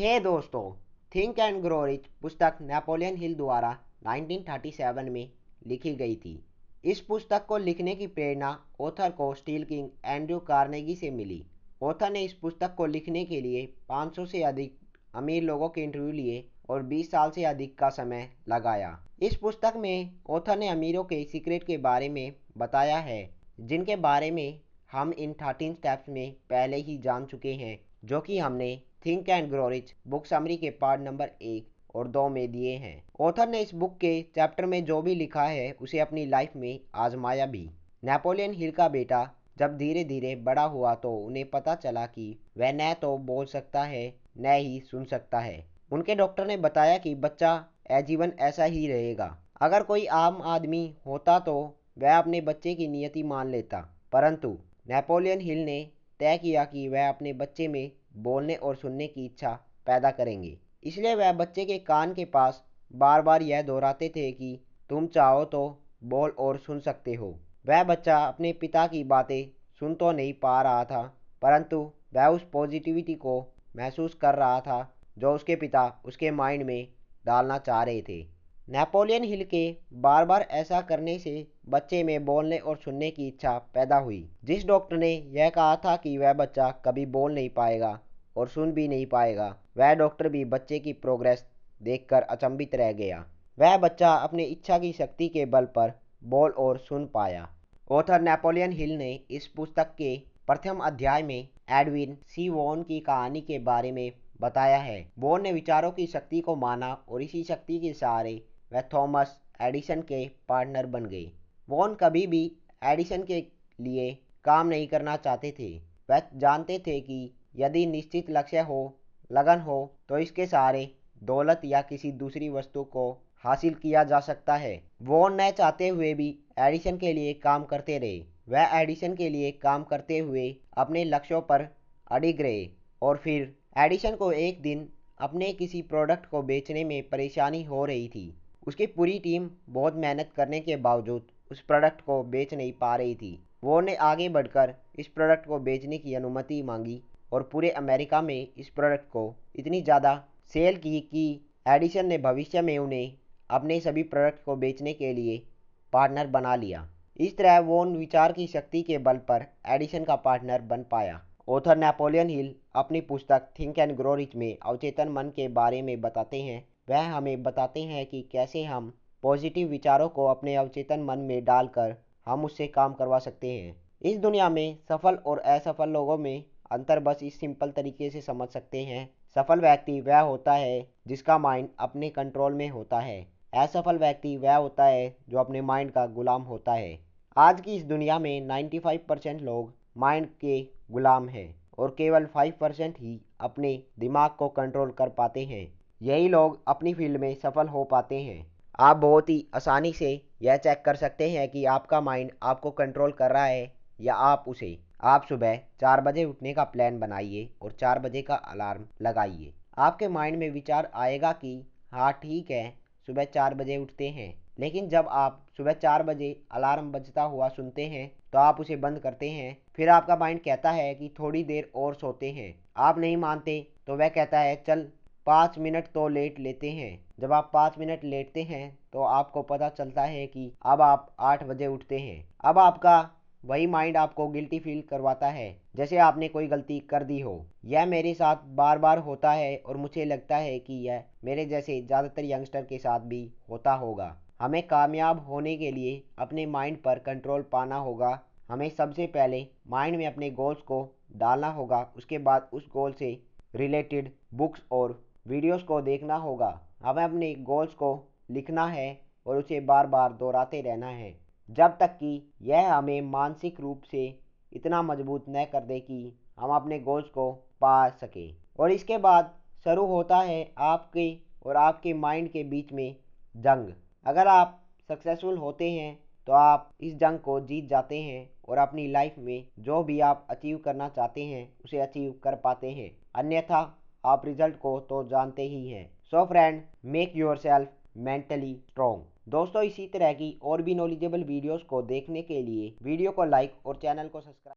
हे दोस्तों, think and grow rich पुस्तक Napoleon Hill द्वारा 1937 में लिखी गई थी। इस पुस्तक को लिखने की प्रेरणा ऑथर को स्टील किंग एंड्रयू कार्नेगी से मिली। ऑथर ने इस पुस्तक को लिखने के लिए 500 से अधिक अमीर लोगों के इंटरव्यू लिए और 20 साल से अधिक का समय लगाया। इस पुस्तक में ऑथर ने अमीरों के सीक्रेट के बारे में बताया है, जिनके बारे में हम इन 13 स्टेप्स में पहले ही जान चुके हैं, जो कि हमने think and grow rich book summary के पार्ट नंबर 1 और 2 में दिए हैं। ऑथर ने इस बुक के चैप्टर में जो भी लिखा है उसे अपनी लाइफ में आजमाया भी। नेपोलियन हिल का बेटा जब धीरे धीरे बड़ा हुआ तो उन्हें पता चला कि वह न तो बोल सकता है न ही सुन सकता है। उनके डॉक्टर ने बताया कि बच्चा आजीवन ऐसा ही रहेगा। अगर कोई आम आदमी होता तो वह अपने बच्चे की नियति मान लेता, परंतु नेपोलियन हिल ने तय किया कि वह अपने बच्चे में बोलने और सुनने की इच्छा पैदा करेंगे। इसलिए वह बच्चे के कान के पास बार बार यह दोहराते थे कि तुम चाहो तो बोल और सुन सकते हो। वह बच्चा अपने पिता की बातें सुन तो नहीं पा रहा था, परंतु वह उस पॉजिटिविटी को महसूस कर रहा था जो उसके पिता उसके माइंड में डालना चाह रहे थे। नेपोलियन हिल के बार बार ऐसा करने से बच्चे में बोलने और सुनने की इच्छा पैदा हुई। जिस डॉक्टर ने यह कहा था कि वह बच्चा कभी बोल नहीं पाएगा और सुन भी नहीं पाएगा, वह डॉक्टर भी बच्चे की प्रोग्रेस देखकर अचंभित रह गया। वह बच्चा अपनी इच्छा की शक्ति के बल पर बोल और सुन पाया। ऑथर नेपोलियन हिल ने इस पुस्तक के प्रथम अध्याय में एडविन सी वॉन की कहानी के बारे में बताया है। वॉन ने विचारों की शक्ति को माना और इसी शक्ति के सहारे वह थॉमस एडिसन के पार्टनर बन गए। वॉन कभी भी एडिसन के लिए काम नहीं करना चाहते थे। वह जानते थे कि यदि निश्चित लक्ष्य हो, लगन हो, तो इसके सहारे दौलत या किसी दूसरी वस्तु को हासिल किया जा सकता है। वॉन न चाहते हुए भी एडिसन के लिए काम करते रहे। वह एडिसन के लिए काम करते हुए अपने लक्ष्यों पर अडिग रहे और फिर एडिसन को एक दिन अपने किसी प्रोडक्ट को बेचने में परेशानी हो रही थी। उसकी पूरी टीम बहुत मेहनत करने के बावजूद उस प्रोडक्ट को बेच नहीं पा रही थी। वो ने आगे बढ़कर इस प्रोडक्ट को बेचने की अनुमति मांगी और पूरे अमेरिका में इस प्रोडक्ट को इतनी ज़्यादा सेल की कि एडिसन ने भविष्य में उन्हें अपने सभी प्रोडक्ट को बेचने के लिए पार्टनर बना लिया। इस तरह वोन विचार की शक्ति के बल पर एडिसन का पार्टनर बन पाया। ऑथर नेपोलियन हिल अपनी पुस्तक थिंक एंड ग्रो रिच में अवचेतन मन के बारे में बताते हैं। वह हमें बताते हैं कि कैसे हम पॉजिटिव विचारों को अपने अवचेतन मन में डालकर हम उससे काम करवा सकते हैं। इस दुनिया में सफल और असफल लोगों में अंतर बस इस सिंपल तरीके से समझ सकते हैं। सफल व्यक्ति वह होता है जिसका माइंड अपने कंट्रोल में होता है। असफल व्यक्ति वह होता है जो अपने माइंड का गुलाम होता है। आज की इस दुनिया में 95% लोग माइंड के गुलाम हैं और केवल 5% ही अपने दिमाग को कंट्रोल कर पाते हैं। यही लोग अपनी फील्ड में सफल हो पाते हैं। आप बहुत ही आसानी से यह चेक कर सकते हैं कि आपका माइंड आपको कंट्रोल कर रहा है या आप उसे। आप सुबह 4 बजे उठने का प्लान बनाइए और 4 बजे का अलार्म लगाइए। आपके माइंड में विचार आएगा कि हाँ ठीक है, सुबह 4 बजे उठते हैं। लेकिन जब आप सुबह 4 बजे अलार्म बजता हुआ सुनते हैं तो आप उसे बंद करते हैं। फिर आपका माइंड कहता है कि थोड़ी देर और सोते हैं। आप नहीं मानते तो वह कहता है चल 5 मिनट तो लेट लेते हैं। जब आप 5 मिनट लेटते हैं तो आपको पता चलता है कि अब आप 8 बजे उठते हैं। अब आपका वही माइंड आपको गिल्टी फील करवाता है, जैसे आपने कोई गलती कर दी हो। यह मेरे साथ बार बार होता है और मुझे लगता है कि यह मेरे जैसे ज़्यादातर यंगस्टर के साथ भी होता होगा। हमें कामयाब होने के लिए अपने माइंड पर कंट्रोल पाना होगा। हमें सबसे पहले माइंड में अपने गोल्स को डालना होगा। उसके बाद उस गोल से रिलेटेड बुक्स और वीडियोस को देखना होगा। हमें अपने गोल्स को लिखना है और उसे बार बार दोहराते रहना है जब तक कि यह हमें मानसिक रूप से इतना मजबूत न कर दे कि हम अपने गोल्स को पा सके। और इसके बाद शुरू होता है आपके और आपके माइंड के बीच में जंग। अगर आप सक्सेसफुल होते हैं तो आप इस जंग को जीत जाते हैं और अपनी लाइफ में जो भी आप अचीव करना चाहते हैं उसे अचीव कर पाते हैं। अन्यथा आप रिजल्ट को तो जानते ही हैं। So friend, make your self mentally strong. दोस्तों, इसी तरह की और भी नॉलेजेबल वीडियोस को देखने के लिए वीडियो को लाइक और चैनल को सब्सक्राइब